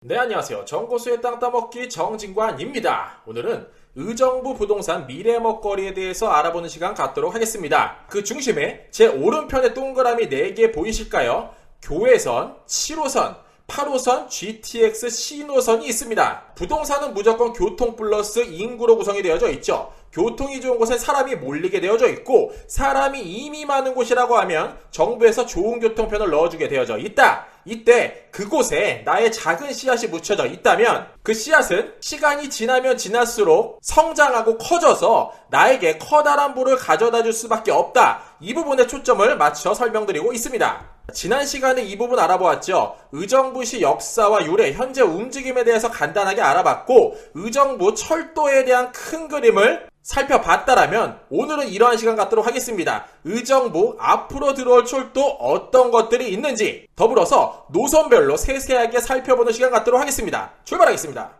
네, 안녕하세요. 정고수의 땅 따먹기 정진관입니다. 오늘은 의정부 부동산 미래 먹거리에 대해서 알아보는 시간 갖도록 하겠습니다. 그 중심에 제 오른편에 동그라미 4개 보이실까요? 교외선, 7호선, 8호선, GTX 신호선이 있습니다. 부동산은 무조건 교통 플러스 인구로 구성이 되어져 있죠. 교통이 좋은 곳에 사람이 몰리게 되어져 있고 사람이 이미 많은 곳이라고 하면 정부에서 좋은 교통편을 넣어주게 되어져 있다. 이때 그곳에 나의 작은 씨앗이 묻혀져 있다면 그 씨앗은 시간이 지나면 지날수록 성장하고 커져서 나에게 커다란 부를 가져다 줄 수밖에 없다. 이 부분에 초점을 맞춰 설명드리고 있습니다. 지난 시간에 이 부분 알아보았죠. 의정부시 역사와 유래, 현재 움직임에 대해서 간단하게 알아봤고 의정부 철도에 대한 큰 그림을 살펴봤다라면 오늘은 이러한 시간 갖도록 하겠습니다. 의정부 앞으로 들어올 철도 어떤 것들이 있는지 더불어서 노선별로 세세하게 살펴보는 시간 갖도록 하겠습니다. 출발하겠습니다.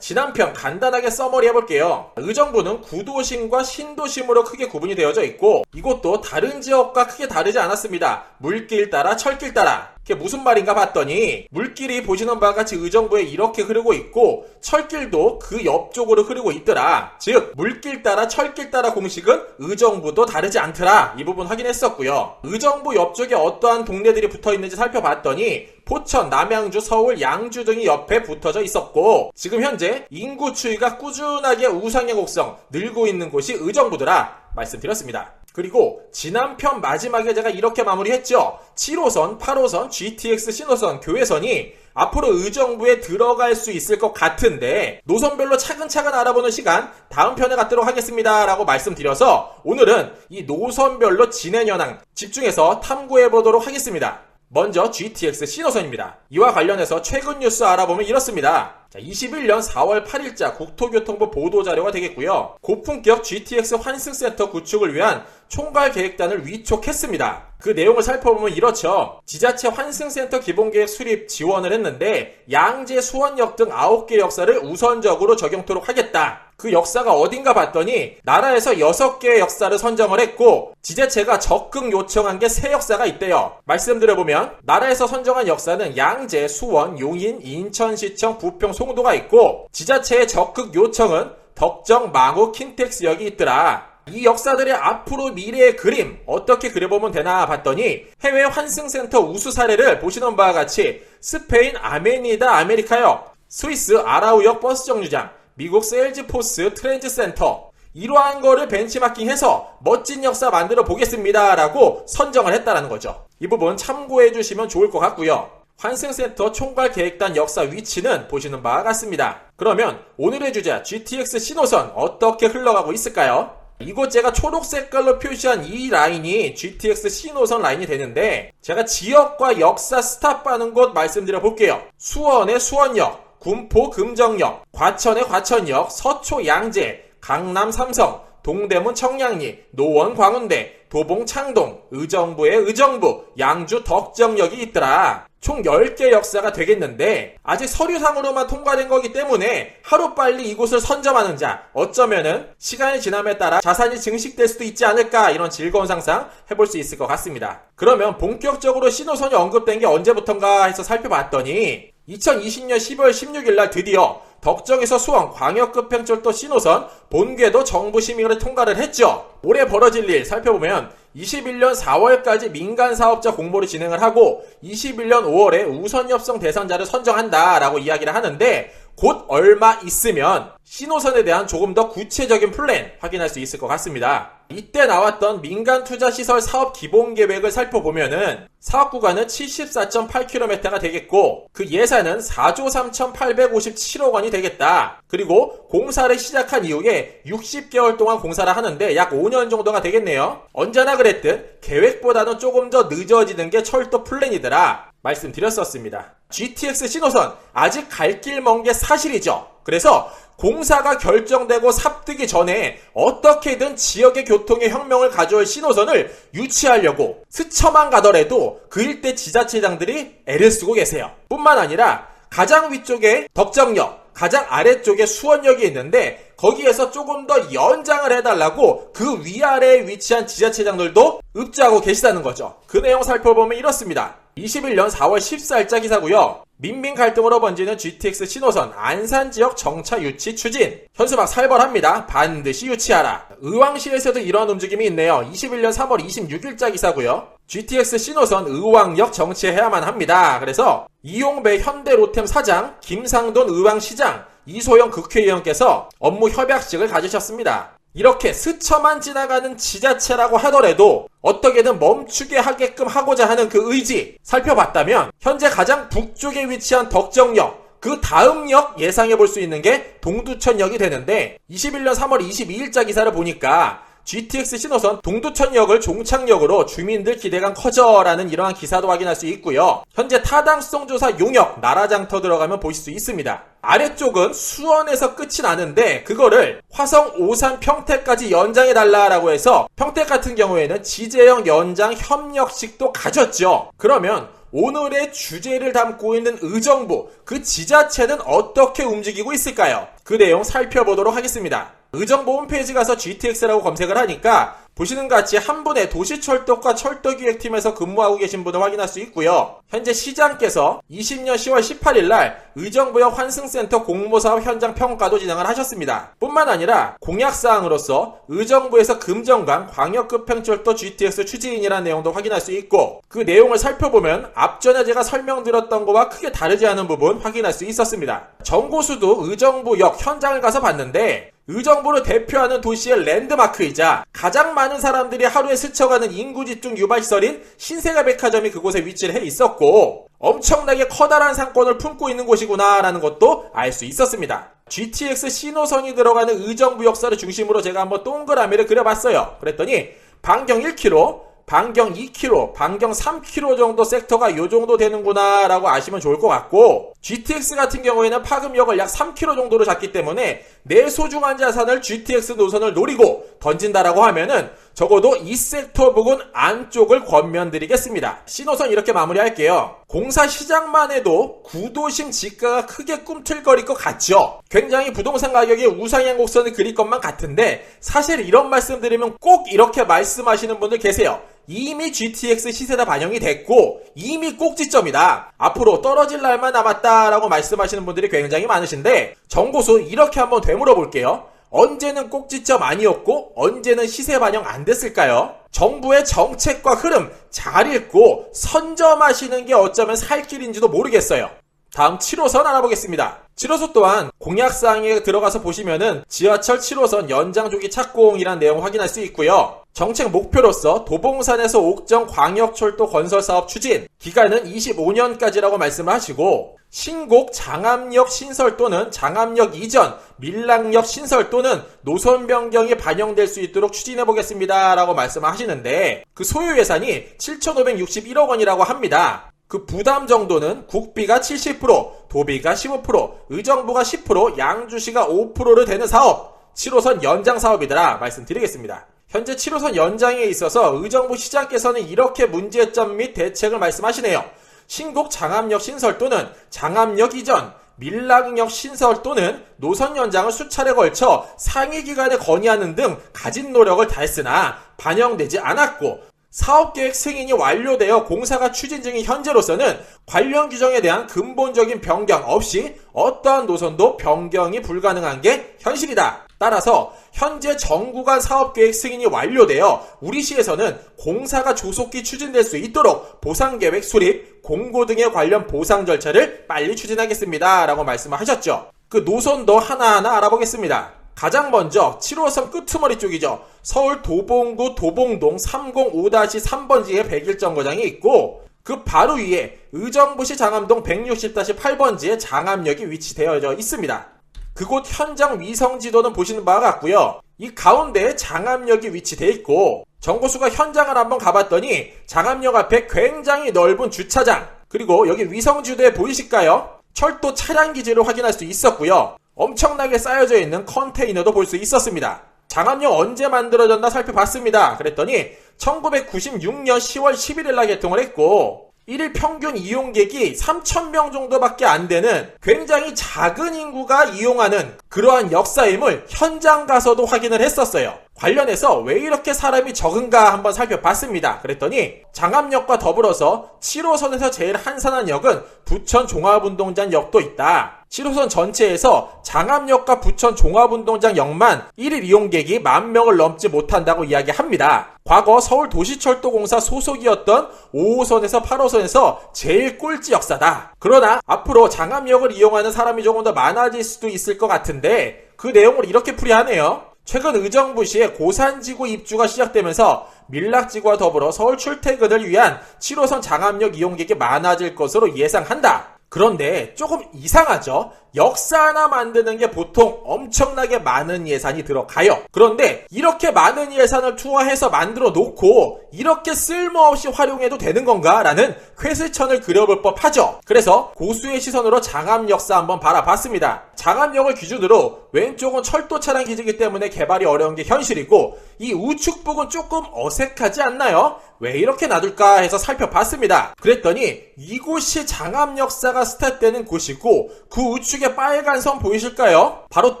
지난 편 간단하게 서머리 해볼게요. 의정부는 구도심과 신도심으로 크게 구분이 되어져 있고 이것도 다른 지역과 크게 다르지 않았습니다. 물길 따라 철길 따라. 그게 무슨 말인가 봤더니 물길이 보시는 바와 같이 의정부에 이렇게 흐르고 있고 철길도 그 옆쪽으로 흐르고 있더라. 즉 물길 따라 철길 따라 공식은 의정부도 다르지 않더라. 이 부분 확인했었고요. 의정부 옆쪽에 어떠한 동네들이 붙어있는지 살펴봤더니 포천, 남양주, 서울, 양주 등이 옆에 붙어져 있었고 지금 현재 인구 추이가 꾸준하게 우상향 곡성 늘고 있는 곳이 의정부더라 말씀드렸습니다. 그리고 지난 편 마지막에 제가 이렇게 마무리했죠. 7호선, 8호선, GTX 신호선, 교외선이 앞으로 의정부에 들어갈 수 있을 것 같은데 노선별로 차근차근 알아보는 시간 다음 편에 갖도록 하겠습니다 라고 말씀드려서 오늘은 이 노선별로 진행 현황 집중해서 탐구해보도록 하겠습니다. 먼저 GTX 신호선입니다. 이와 관련해서 최근 뉴스 알아보면 이렇습니다. 21년 4월 8일자 국토교통부 보도자료가 되겠고요. 고품격 GTX 환승센터 구축을 위한 총괄계획단을 위촉했습니다. 그 내용을 살펴보면 이렇죠. 지자체 환승센터 기본계획 수립 지원을 했는데 양재, 수원역 등 9개 역사를 우선적으로 적용토록 하겠다. 그 역사가 어딘가 봤더니 나라에서 6개의 역사를 선정을 했고 지자체가 적극 요청한 게 3역사가 있대요. 말씀드려보면 나라에서 선정한 역사는 양재, 수원, 용인, 인천시청, 부평, 송도가 있고 지자체의 적극 요청은 덕정, 망우, 킨텍스역이 있더라. 이 역사들의 앞으로 미래의 그림 어떻게 그려보면 되나 봤더니 해외 환승센터 우수 사례를 보시는 바와 같이 스페인 아메니다 아메리카역, 스위스 아라우역 버스 정류장, 미국 세일즈포스 트렌즈 센터 이러한 거를 벤치마킹해서 멋진 역사 만들어 보겠습니다 라고 선정을 했다라는 거죠. 이 부분 참고해 주시면 좋을 것 같고요. 환승센터 총괄계획단 역사 위치는 보시는 바와 같습니다. 그러면 오늘의 주제 GTX 신호선 어떻게 흘러가고 있을까요? 이곳 제가 초록 색깔로 표시한 이 라인이 GTX 신호선 라인이 되는데 제가 지역과 역사 스탑하는 곳 말씀드려 볼게요. 수원의 수원역, 군포 금정역, 과천의 과천역, 서초 양재, 강남 삼성, 동대문 청량리, 노원 광운대, 도봉 창동, 의정부의 의정부, 양주 덕정역이 있더라. 총 10개 역사가 되겠는데 아직 서류상으로만 통과된 거기 때문에 하루빨리 이곳을 선점하는 자 어쩌면은 시간이 지남에 따라 자산이 증식될 수도 있지 않을까 이런 즐거운 상상 해볼 수 있을 것 같습니다. 그러면 본격적으로 신호선이 언급된 게 언제부턴가 해서 살펴봤더니 2020년 12월 16일 날 드디어 덕정에서 수원 광역급행철도 신호선 본궤도 정부 심의를 통과를 했죠. 올해 벌어질 일 살펴보면 21년 4월까지 민간 사업자 공모를 진행을 하고 21년 5월에 우선협상 대상자를 선정한다 라고 이야기를 하는데 곧 얼마 있으면 신호선에 대한 조금 더 구체적인 플랜 확인할 수 있을 것 같습니다. 이때 나왔던 민간투자시설 사업 기본계획을 살펴보면은 사업 구간은 74.8km가 되겠고 그 예산은 4조 3,857억 원이 되겠다. 그리고 공사를 시작한 이후에 60개월 동안 공사를 하는데 약 5년 정도가 되겠네요. 언제나 그랬듯 계획보다는 조금 더 늦어지는 게 철도 플랜이더라 말씀드렸었습니다. GTX 신호선 아직 갈 길 먼 게 사실이죠. 그래서 공사가 결정되고 삽뜨기 전에 어떻게든 지역의 교통에 혁명을 가져올 신호선을 유치하려고 스쳐만 가더라도 그 일대 지자체장들이 애를 쓰고 계세요. 뿐만 아니라 가장 위쪽에 덕정역, 가장 아래쪽에 수원역이 있는데 거기에서 조금 더 연장을 해달라고 그 위아래에 위치한 지자체장들도 읍조하고 계시다는 거죠. 그 내용 살펴보면 이렇습니다. 21년 4월 14일자 기사고요. 민민 갈등으로 번지는 GTX 신호선 안산 지역 정차 유치 추진. 현수막 살벌합니다. 반드시 유치하라. 의왕시에서도 이런 움직임이 있네요. 21년 3월 26일자 기사고요. GTX 신호선 의왕역 정치해야만 합니다. 그래서 이용배 현대로템 사장, 김상돈 의왕시장, 이소영 국회의원께서 업무 협약식을 가지셨습니다. 이렇게 스쳐만 지나가는 지자체라고 하더라도 어떻게든 멈추게 하게끔 하고자 하는 그 의지 살펴봤다면 현재 가장 북쪽에 위치한 덕정역, 그 다음 역 예상해 볼 수 있는 게 동두천역이 되는데 21년 3월 22일자 기사를 보니까 GTX 신호선 동두천역을 종착역으로 주민들 기대감 커져라는 이러한 기사도 확인할 수 있고요. 현재 타당성 조사 용역 나라장터 들어가면 보실 수 있습니다. 아래쪽은 수원에서 끝이 나는데 그거를 화성, 오산, 평택까지 연장해달라라고 해서 평택 같은 경우에는 지제형 연장 협력식도 가졌죠. 그러면 오늘의 주제를 담고 있는 의정부, 그 지자체는 어떻게 움직이고 있을까요? 그 내용 살펴보도록 하겠습니다. 의정부 홈페이지 가서 GTX라고 검색을 하니까 보시는 것 같이 한 분의 도시철도과 철도기획팀에서 근무하고 계신 분을 확인할 수 있고요. 현재 시장께서 20년 10월 18일날 의정부역 환승센터 공모사업 현장 평가도 진행을 하셨습니다. 뿐만 아니라 공약사항으로서 의정부에서 금정강 광역급행철도 GTX 추진이라는 내용도 확인할 수 있고 그 내용을 살펴보면 앞전에 제가 설명드렸던 것과 크게 다르지 않은 부분 확인할 수 있었습니다. 정고수도 의정부역 현장을 가서 봤는데 의정부를 대표하는 도시의 랜드마크이자 가장 많은 사람들이 하루에 스쳐가는 인구 집중 유발시설인 신세계 백화점이 그곳에 위치를 해 있었고 엄청나게 커다란 상권을 품고 있는 곳이구나 라는 것도 알 수 있었습니다. GTX 신호선이 들어가는 의정부 역사를 중심으로 제가 한번 동그라미를 그려봤어요. 그랬더니 반경 1km, 반경 2km, 반경 3km 정도 섹터가 요 정도 되는구나 라고 아시면 좋을 것 같고 GTX 같은 경우에는 파급력을 약 3km 정도로 잡기 때문에 내 소중한 자산을 GTX 노선을 노리고 던진다라고 하면은 적어도 이 섹터 부근 안쪽을 권면드리겠습니다. 신호선 이렇게 마무리할게요. 공사 시작만 해도 구도심 지가가 크게 꿈틀거릴 것 같죠? 굉장히 부동산 가격이 우상향 곡선을 그릴 것만 같은데 사실 이런 말씀 드리면 꼭 이렇게 말씀하시는 분들 계세요. 이미 GTX 시세가 반영이 됐고 이미 꼭지점이다. 앞으로 떨어질 날만 남았다라고 말씀하시는 분들이 굉장히 많으신데 정고수 이렇게 한번 되물어 볼게요. 언제는 꼭지점 아니었고 언제는 시세 반영 안 됐을까요? 정부의 정책과 흐름 잘 읽고 선점하시는 게 어쩌면 살 길인지도 모르겠어요. 다음 7호선 알아보겠습니다. 7호선 또한 공약사항에 들어가서 보시면은 지하철 7호선 연장조기 착공이란 내용 확인할 수 있고요. 정책 목표로서 도봉산에서 옥정 광역철도 건설사업 추진, 기간은 25년까지라고 말씀을 하시고 신곡 장암역 신설 또는 장암역 이전, 밀락역 신설 또는 노선 변경이 반영될 수 있도록 추진해보겠습니다 라고 말씀을 하시는데 그 소요 예산이 7,561억 원이라고 합니다. 그 부담 정도는 국비가 70%, 도비가 15%, 의정부가 10%, 양주시가 5%를 되는 사업, 7호선 연장 사업이더라 말씀드리겠습니다. 현재 7호선 연장에 있어서 의정부 시장께서는 이렇게 문제점 및 대책을 말씀하시네요. 신곡 장암역 신설 또는 장암역 이전, 밀락역 신설 또는 노선 연장을 수차례 걸쳐 상위 기관에 건의하는 등 가진 노력을 다했으나 반영되지 않았고 사업계획 승인이 완료되어 공사가 추진 중인 현재로서는 관련 규정에 대한 근본적인 변경 없이 어떠한 노선도 변경이 불가능한 게 현실이다. 따라서 현재 전구간 사업계획 승인이 완료되어 우리 시에서는 공사가 조속히 추진될 수 있도록 보상계획 수립, 공고 등의 관련 보상 절차를 빨리 추진하겠습니다 라고 말씀을 하셨죠. 그 노선도 하나하나 알아보겠습니다. 가장 먼저 7호선 끄트머리 쪽이죠. 서울 도봉구 도봉동 305-3번지에 101정거장이 있고 그 바로 위에 의정부시 장암동 160-8번지에 장암역이 위치되어 있습니다. 그곳 현장 위성 지도는 보시는 바와 같고요. 이 가운데에 장암역이 위치되어 있고 정고수가 현장을 한번 가봤더니 장암역 앞에 굉장히 넓은 주차장 그리고 여기 위성 지도에 보이실까요? 철도 차량 기지를 확인할 수 있었고요. 엄청나게 쌓여져 있는 컨테이너도 볼 수 있었습니다. 장암역 언제 만들어졌나 살펴봤습니다. 그랬더니 1996년 10월 11일 날 개통을 했고 1일 평균 이용객이 3,000명 정도밖에 안 되는 굉장히 작은 인구가 이용하는 그러한 역사임을 현장 가서도 확인을 했었어요. 관련해서 왜 이렇게 사람이 적은가 한번 살펴봤습니다. 그랬더니 장암역과 더불어서 7호선에서 제일 한산한 역은 부천 종합운동장 역도 있다. 7호선 전체에서 장암역과 부천 종합운동장 역만 1일 이용객이 10,000명을 넘지 못한다고 이야기합니다. 과거 서울도시철도공사 소속이었던 5호선에서 8호선에서 제일 꼴찌 역사다. 그러나 앞으로 장암역을 이용하는 사람이 조금 더 많아질 수도 있을 것 같은데 그 내용을 이렇게 풀이하네요. 최근 의정부시의 고산지구 입주가 시작되면서 밀락지구와 더불어 서울 출퇴근을 위한 7호선 장암역 이용객이 많아질 것으로 예상한다. 그런데 조금 이상하죠? 역사 하나 만드는 게 보통 엄청나게 많은 예산이 들어가요. 그런데 이렇게 많은 예산을 투하해서 만들어 놓고 이렇게 쓸모없이 활용해도 되는 건가? 라는 쾌스천을 그려볼 법하죠. 그래서 고수의 시선으로 장암 역사 한번 바라봤습니다. 장암역을 기준으로 왼쪽은 철도 차량 기지이기 때문에 개발이 어려운 게 현실이고 이 우측북은 조금 어색하지 않나요? 왜 이렇게 놔둘까 해서 살펴봤습니다. 그랬더니 이곳이 장암 역사가 스타트되는 곳이고 그 우측에 빨간 선 보이실까요? 바로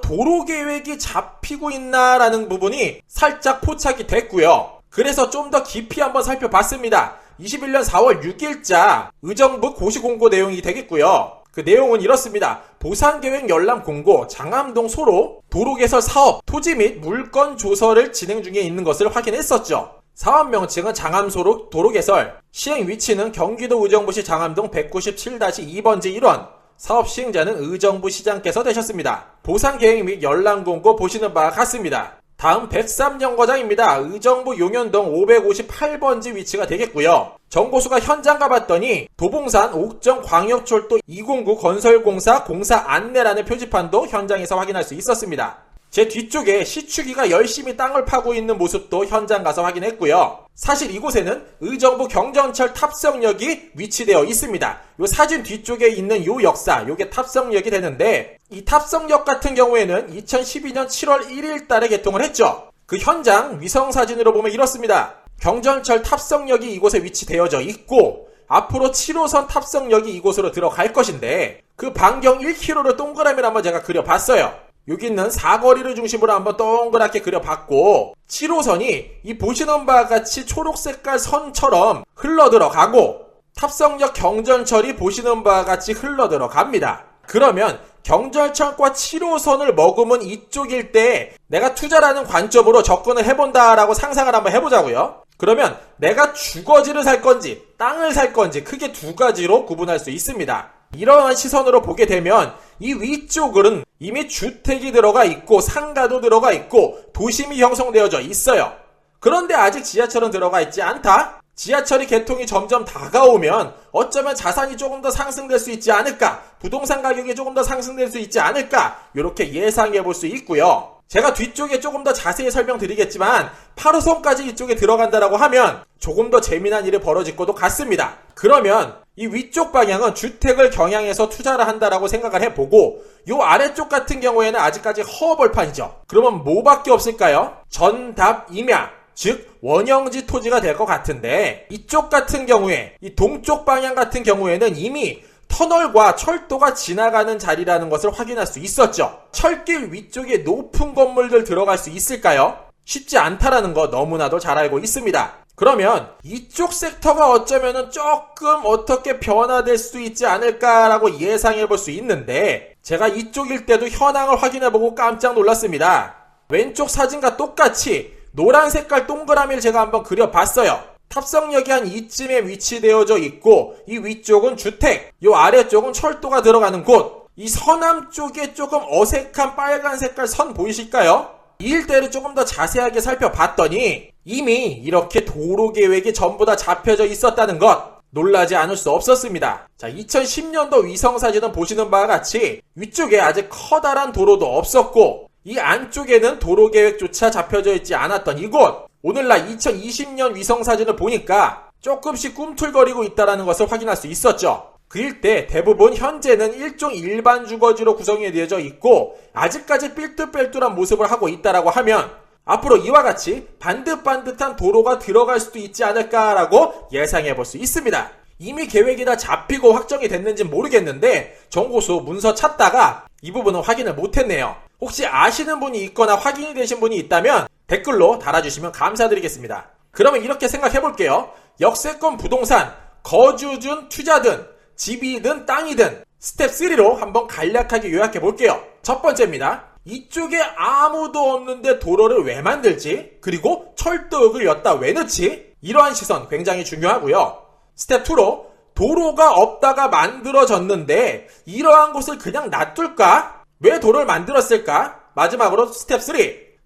도로 계획이 잡히고 있나라는 부분이 살짝 포착이 됐고요. 그래서 좀 더 깊이 한번 살펴봤습니다. 21년 4월 6일자 의정부 고시공고 내용이 되겠고요. 그 내용은 이렇습니다. 보상계획 열람 공고 장암동 소로 도로 개설 사업 토지 및 물건 조서를 진행 중에 있는 것을 확인했었죠. 사업 명칭은 장암소로 도로개설, 시행 위치는 경기도 의정부시 장암동 197-2번지 1원, 사업 시행자는 의정부 시장께서 되셨습니다. 보상계획 및 열람공고 보시는 바와 같습니다. 다음 103정거장입니다. 의정부 용현동 558번지 위치가 되겠고요. 정보수가 현장 가봤더니 도봉산 옥정광역철도 209 건설공사 공사 안내라는 표지판도 현장에서 확인할 수 있었습니다. 제 뒤쪽에 시추기가 열심히 땅을 파고 있는 모습도 현장 가서 확인했고요. 사실 이곳에는 의정부 경전철 탑성역이 위치되어 있습니다. 요 사진 뒤쪽에 있는 요 역사, 요게 탑성역이 되는데 이 탑성역 같은 경우에는 2012년 7월 1일 달에 개통을 했죠. 그 현장 위성사진으로 보면 이렇습니다. 경전철 탑성역이 이곳에 위치되어져 있고 앞으로 7호선 탑성역이 이곳으로 들어갈 것인데 그 반경 1km를 동그라미를 한번 제가 그려봤어요. 여기 있는 사거리를 중심으로 한번 동그랗게 그려봤고 7호선이 이 보시는 바와 같이 초록색깔 선처럼 흘러들어가고 탑성역 경전철이 보시는 바와 같이 흘러들어갑니다. 그러면 경전철과 7호선을 머금은 이쪽일 때 내가 투자라는 관점으로 접근을 해본다라고 상상을 한번 해보자고요. 그러면 내가 주거지를 살 건지 땅을 살 건지 크게 두 가지로 구분할 수 있습니다. 이러한 시선으로 보게 되면 이 위쪽은 이미 주택이 들어가 있고 상가도 들어가 있고 도심이 형성되어져 있어요. 그런데 아직 지하철은 들어가 있지 않다? 지하철이 개통이 점점 다가오면 어쩌면 자산이 조금 더 상승될 수 있지 않을까? 부동산 가격이 조금 더 상승될 수 있지 않을까? 이렇게 예상해 볼 수 있고요. 제가 뒤쪽에 조금 더 자세히 설명드리겠지만 8호선까지 이쪽에 들어간다라고 하면 조금 더 재미난 일이 벌어질 것도 같습니다. 그러면 이 위쪽 방향은 주택을 경향해서 투자를 한다라고 생각을 해보고 요 아래쪽 같은 경우에는 아직까지 허벌판이죠. 그러면 뭐밖에 없을까요? 전답 임야, 즉 원형지 토지가 될 것 같은데 이쪽 같은 경우에 이 동쪽 방향 같은 경우에는 이미 터널과 철도가 지나가는 자리라는 것을 확인할 수 있었죠. 철길 위쪽에 높은 건물들 들어갈 수 있을까요? 쉽지 않다라는 거 너무나도 잘 알고 있습니다. 그러면 이쪽 섹터가 어쩌면은 조금 어떻게 변화될 수 있지 않을까라고 예상해 볼 수 있는데 제가 이쪽일 때도 현황을 확인해보고 깜짝 놀랐습니다. 왼쪽 사진과 똑같이 노란 색깔 동그라미를 제가 한번 그려봤어요. 탑성역이 한 이쯤에 위치되어져 있고 이 위쪽은 주택, 이 아래쪽은 철도가 들어가는 곳. 이 서남 쪽에 조금 어색한 빨간 색깔 선 보이실까요? 이 일대를 조금 더 자세하게 살펴봤더니 이미 이렇게 도로 계획이 전부 다 잡혀져 있었다는 것 놀라지 않을 수 없었습니다. 자, 2010년도 위성사진은 보시는 바와 같이 위쪽에 아직 커다란 도로도 없었고 이 안쪽에는 도로 계획조차 잡혀져 있지 않았던 이곳. 오늘날 2020년 위성사진을 보니까 조금씩 꿈틀거리고 있다는 것을 확인할 수 있었죠. 그 일대 대부분 현재는 일종 일반 주거지로 구성이 되어져 있고 아직까지 삘뚜뺄뚜한 모습을 하고 있다라고 하면 앞으로 이와 같이 반듯반듯한 도로가 들어갈 수도 있지 않을까라고 예상해 볼 수 있습니다. 이미 계획이 다 잡히고 확정이 됐는지는 모르겠는데 정고수 문서 찾다가 이 부분은 확인을 못했네요. 혹시 아시는 분이 있거나 확인이 되신 분이 있다면 댓글로 달아주시면 감사드리겠습니다. 그러면 이렇게 생각해볼게요. 역세권 부동산, 거주든 투자든 집이든 땅이든 스텝 3로 한번 간략하게 요약해볼게요. 첫 번째입니다. 이쪽에 아무도 없는데 도로를 왜 만들지? 그리고 철도역을 엿다 왜 넣지? 이러한 시선 굉장히 중요하고요. 스텝 2로 도로가 없다가 만들어졌는데 이러한 곳을 그냥 놔둘까? 왜 도로를 만들었을까? 마지막으로 스텝 3.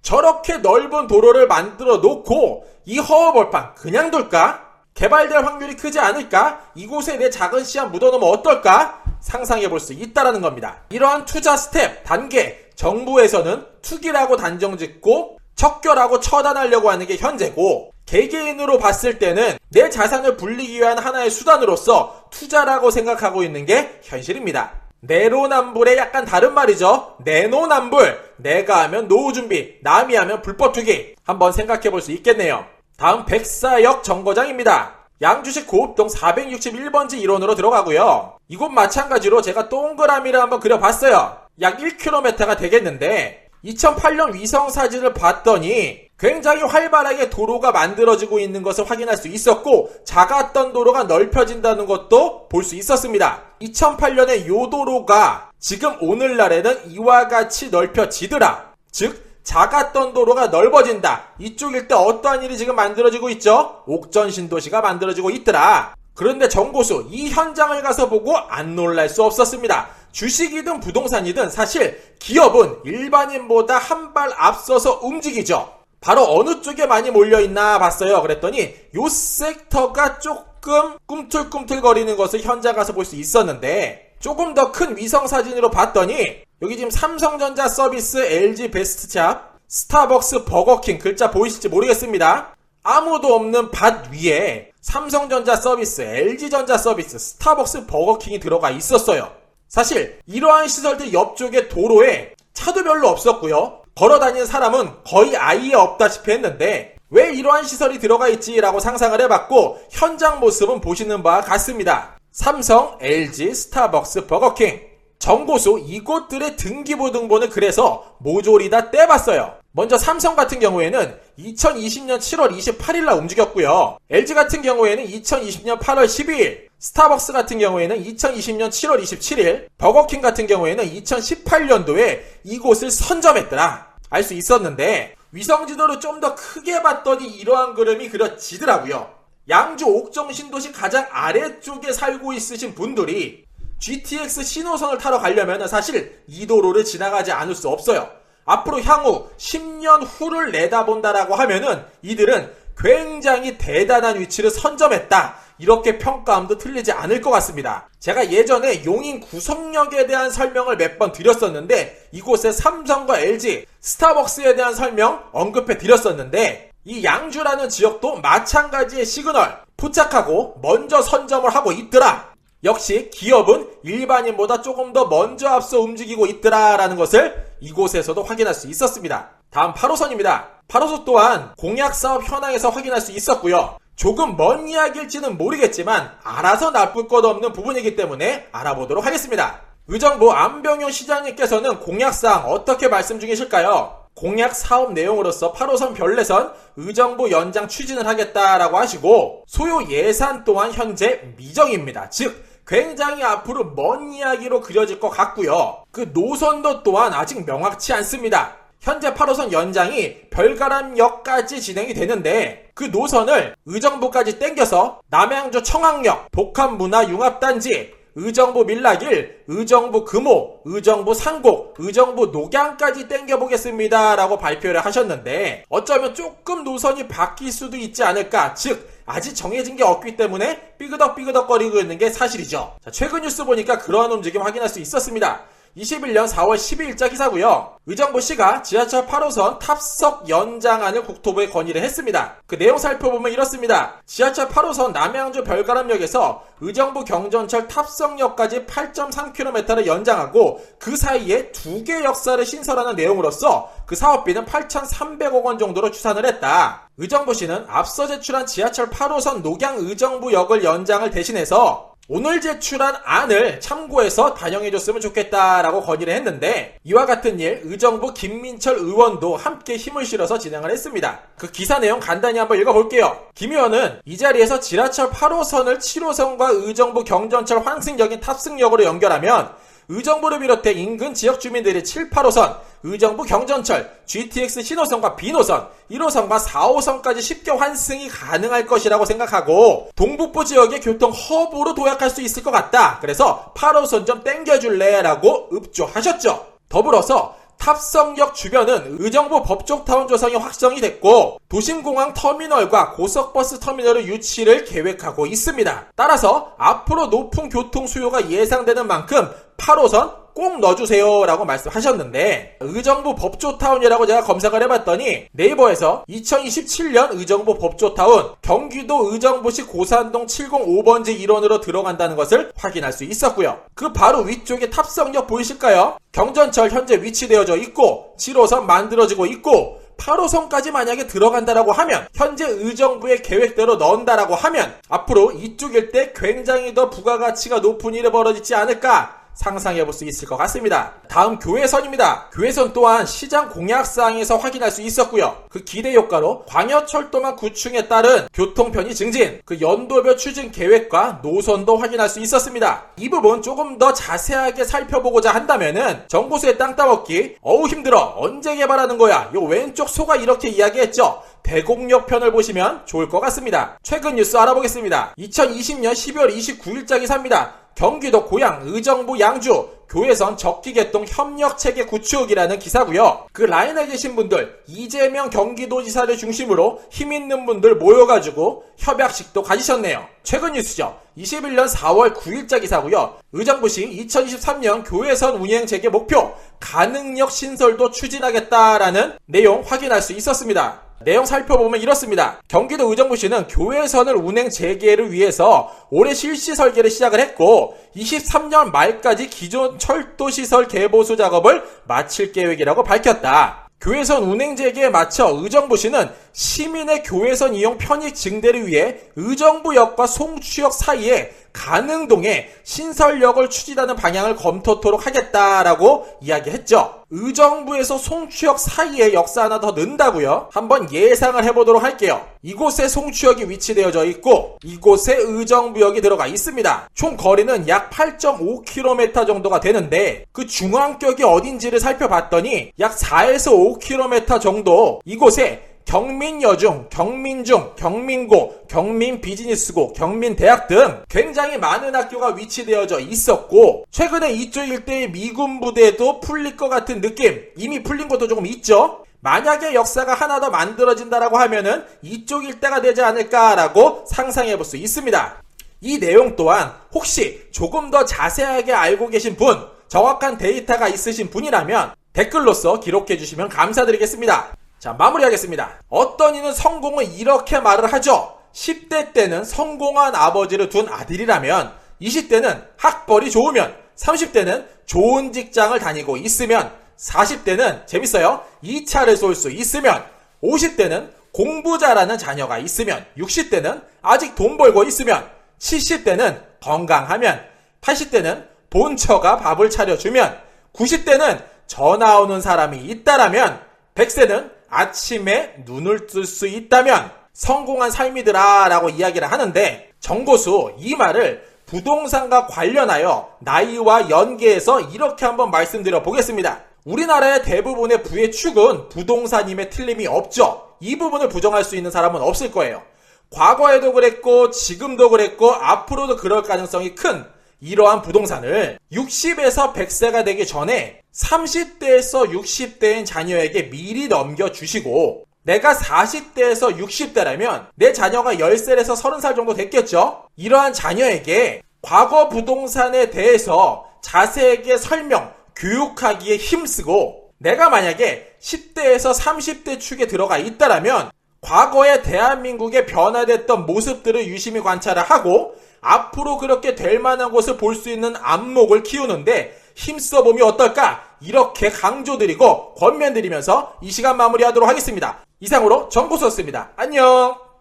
저렇게 넓은 도로를 만들어 놓고 이 허허벌판 그냥 둘까? 개발될 확률이 크지 않을까? 이곳에 내 작은 씨앗 묻어놓으면 어떨까? 상상해볼 수 있다는 겁니다. 이러한 투자 스텝, 단계, 정부에서는 투기라고 단정짓고 척결하고 처단하려고 하는 게 현재고, 개개인으로 봤을 때는 내 자산을 불리기 위한 하나의 수단으로서 투자라고 생각하고 있는 게 현실입니다. 내로남불의 약간 다른 말이죠. 내노남불. 내가 하면 노후준비, 남이 하면 불법투기. 한번 생각해볼 수 있겠네요. 다음 백사역 정거장입니다. 양주시 고읍동 461번지 1원으로 들어가고요. 이곳 마찬가지로 제가 동그라미를 한번 그려봤어요. 약 1km가 되겠는데 2008년 위성사진을 봤더니 굉장히 활발하게 도로가 만들어지고 있는 것을 확인할 수 있었고, 작았던 도로가 넓혀진다는 것도 볼 수 있었습니다. 2008년에 요 도로가 지금 오늘날에는 이와 같이 넓혀지더라. 즉 작았던 도로가 넓어진다. 이쪽일 때 어떠한 일이 지금 만들어지고 있죠? 옥전 신도시가 만들어지고 있더라. 그런데 정고수 이 현장을 가서 보고 안 놀랄 수 없었습니다. 주식이든 부동산이든 사실 기업은 일반인보다 한 발 앞서서 움직이죠. 바로 어느 쪽에 많이 몰려있나 봤어요. 그랬더니 요 섹터가 조금 꿈틀꿈틀거리는 것을 현장 가서 볼 수 있었는데, 조금 더 큰 위성사진으로 봤더니 여기 지금 삼성전자 서비스, LG 베스트샵, 스타벅스, 버거킹 글자 보이실지 모르겠습니다. 아무도 없는 밭 위에 삼성전자 서비스, LG전자 서비스, 스타벅스, 버거킹이 들어가 있었어요. 사실 이러한 시설들 옆쪽에 도로에 차도 별로 없었고요. 걸어다니는 사람은 거의 아예 없다시피 했는데 왜 이러한 시설이 들어가 있지라고 상상을 해봤고, 현장 모습은 보시는 바와 같습니다. 삼성, LG, 스타벅스, 버거킹. 정고수 이곳들의 등기부등본을 그래서 모조리 다 떼봤어요. 먼저 삼성 같은 경우에는 2020년 7월 28일날 움직였고요. LG 같은 경우에는 2020년 8월 12일, 스타벅스 같은 경우에는 2020년 7월 27일, 버거킹 같은 경우에는 2018년도에 이곳을 선점했더라. 알 수 있었는데 위성지도를 좀 더 크게 봤더니 이러한 그림이 그려지더라고요. 양주 옥정신도시 가장 아래쪽에 살고 있으신 분들이 GTX 신호선을 타러 가려면 사실 이 도로를 지나가지 않을 수 없어요. 앞으로 향후 10년 후를 내다본다라고 하면은 이들은 굉장히 대단한 위치를 선점했다, 이렇게 평가함도 틀리지 않을 것 같습니다. 제가 예전에 용인 구성역에 대한 설명을 몇 번 드렸었는데 이곳에 삼성과 LG, 스타벅스에 대한 설명 언급해 드렸었는데, 이 양주라는 지역도 마찬가지의 시그널 포착하고 먼저 선점을 하고 있더라. 역시 기업은 일반인보다 조금 더 먼저 앞서 움직이고 있더라라는 것을 이곳에서도 확인할 수 있었습니다. 다음 8호선입니다. 8호선 또한 공약사업 현황에서 확인할 수 있었고요. 조금 먼 이야기일지는 모르겠지만 알아서 나쁠 것 없는 부분이기 때문에 알아보도록 하겠습니다. 의정부 안병용 시장님께서는 공약사항 어떻게 말씀 중이실까요? 공약 사업 내용으로서 8호선 별내선 의정부 연장 추진을 하겠다라고 하시고, 소요 예산 또한 현재 미정입니다. 즉 굉장히 앞으로 먼 이야기로 그려질 것 같고요. 그 노선도 또한 아직 명확치 않습니다. 현재 8호선 연장이 별가람역까지 진행이 되는데 그 노선을 의정부까지 땡겨서 남양주 청학역, 복합문화융합단지, 의정부 밀락일, 의정부 금호, 의정부 상곡, 의정부 녹양까지 땡겨보겠습니다 라고 발표를 하셨는데, 어쩌면 조금 노선이 바뀔 수도 있지 않을까. 즉 아직 정해진 게 없기 때문에 삐그덕삐그덕거리고 있는 게 사실이죠. 자, 최근 뉴스 보니까 그러한 움직임 확인할 수 있었습니다. 21년 4월 12일자 기사고요. 의정부시가 지하철 8호선 탑석 연장안을 국토부에 건의를 했습니다. 그 내용 살펴보면 이렇습니다. 지하철 8호선 남양주 별가람역에서 의정부 경전철 탑석역까지 8.3km를 연장하고 그 사이에 2개 역사를 신설하는 내용으로서 그 사업비는 8,300억 원 정도로 추산을 했다. 의정부시는 앞서 제출한 지하철 8호선 녹양 의정부역을 연장을 대신해서 오늘 제출한 안을 참고해서 반영해줬으면 좋겠다라고 건의를 했는데 이와 같은 일 의정부 김민철 의원도 함께 힘을 실어서 진행을 했습니다. 그 기사 내용 간단히 한번 읽어볼게요. 김 의원은 이 자리에서 지하철 8호선을 7호선과 의정부 경전철 환승역인 탑승역으로 연결하면 의정부를 비롯해 인근 지역 주민들이 7, 8호선, 의정부 경전철, GTX 신호선과 B노선, 1호선과 4호선까지 쉽게 환승이 가능할 것이라고 생각하고 동북부 지역의 교통 허브로 도약할 수 있을 것 같다. 그래서 8호선 좀 땡겨줄래? 라고 읍조하셨죠. 더불어서 탑성역 주변은 의정부 법족타운 조성이 확정이 됐고 도심공항 터미널과 고속버스 터미널의 유치를 계획하고 있습니다. 따라서 앞으로 높은 교통 수요가 예상되는 만큼 8호선 꼭 넣어주세요 라고 말씀하셨는데 의정부 법조타운이라고 제가 검색을 해봤더니 네이버에서 2027년 의정부 법조타운 경기도 의정부시 고산동 705번지 일원으로 들어간다는 것을 확인할 수 있었고요. 그 바로 위쪽에 탑성역 보이실까요? 경전철 현재 위치되어져 있고 7호선 만들어지고 있고 8호선까지 만약에 들어간다라고 하면 현재 의정부의 계획대로 넣는다라고 하면 앞으로 이쪽 일대 굉장히 더 부가가치가 높은 일이 벌어지지 않을까 상상해볼 수 있을 것 같습니다. 다음 교외선입니다. 교외선 또한 시장 공약사항에서 확인할 수 있었고요. 그 기대 효과로 광역철도망 구축에 따른 교통편의 증진, 그 연도별 추진 계획과 노선도 확인할 수 있었습니다. 이 부분 조금 더 자세하게 살펴보고자 한다면은 정보수의 땅 따먹기, 어우 힘들어, 언제 개발하는 거야, 요 왼쪽 소가 이렇게 이야기했죠. 대곡역 편을 보시면 좋을 것 같습니다. 최근 뉴스 알아보겠습니다. 2020년 12월 29일자 기사입니다. 경기도 고양 의정부 양주 교외선 적기개통 협력체계 구축이라는 기사고요. 그 라인에 계신 분들 이재명 경기도지사를 중심으로 힘있는 분들 모여가지고 협약식도 가지셨네요. 최근 뉴스죠. 21년 4월 9일자 기사고요. 의정부시 2023년 교외선 운행 재개 목표 가능역 신설도 추진하겠다라는 내용 확인할 수 있었습니다. 내용 살펴보면 이렇습니다. 경기도 의정부시는 교외선을 운행 재개를 위해서 올해 실시 설계를 시작을 했고 23년 말까지 기존 철도시설 개보수 작업을 마칠 계획이라고 밝혔다. 교외선 운행 재개에 맞춰 의정부시는 시민의 교외선 이용 편익 증대를 위해 의정부역과 송추역 사이에 가능동에 신설역을 추진하는 방향을 검토토록 하겠다라고 이야기했죠. 의정부에서 송추역 사이에 역사 하나 더 넣는다고요? 한번 예상을 해보도록 할게요. 이곳에 송추역이 위치되어져 있고 이곳에 의정부역이 들어가 있습니다. 총 거리는 약 8.5km 정도가 되는데 그 중앙격이 어딘지를 살펴봤더니 약 4에서 5km 정도 이곳에 경민여중, 경민중, 경민고, 경민비즈니스고, 경민대학 등 굉장히 많은 학교가 위치되어져 있었고 최근에 이쪽 일대의 미군 부대도 풀릴 것 같은 느낌, 이미 풀린 것도 조금 있죠. 만약에 역사가 하나 더 만들어진다라고 하면은 이쪽 일대가 되지 않을까라고 상상해볼 수 있습니다. 이 내용 또한 혹시 조금 더 자세하게 알고 계신 분, 정확한 데이터가 있으신 분이라면 댓글로써 기록해 주시면 감사드리겠습니다. 자, 마무리하겠습니다. 어떤 이는 성공을 이렇게 말을 하죠. 10대 때는 성공한 아버지를 둔 아들이라면 20대는 학벌이 좋으면 30대는 좋은 직장을 다니고 있으면 40대는 재밌어요. 2차를 쏠 수 있으면 50대는 공부 잘하는 자녀가 있으면 60대는 아직 돈 벌고 있으면 70대는 건강하면 80대는 본처가 밥을 차려주면 90대는 전화 오는 사람이 있다라면 100세는 아침에 눈을 뜰 수 있다면 성공한 삶이더라 라고 이야기를 하는데 정고수 이 말을 부동산과 관련하여 나이와 연계해서 이렇게 한번 말씀드려 보겠습니다. 우리나라의 대부분의 부의 축은 부동산임에 틀림이 없죠. 이 부분을 부정할 수 있는 사람은 없을 거예요. 과거에도 그랬고 지금도 그랬고 앞으로도 그럴 가능성이 큰 이러한 부동산을 60에서 100세가 되기 전에 30대에서 60대인 자녀에게 미리 넘겨주시고 내가 40대에서 60대라면 내 자녀가 10살에서 30살 정도 됐겠죠? 이러한 자녀에게 과거 부동산에 대해서 자세하게 설명, 교육하기에 힘쓰고 내가 만약에 10대에서 30대 축에 들어가 있다라면 과거의 대한민국의 변화됐던 모습들을 유심히 관찰을 하고 앞으로 그렇게 될 만한 것을 볼 수 있는 안목을 키우는데 힘써보면 어떨까? 이렇게 강조드리고 권면드리면서 이 시간 마무리하도록 하겠습니다. 이상으로 정보소였습니다. 안녕!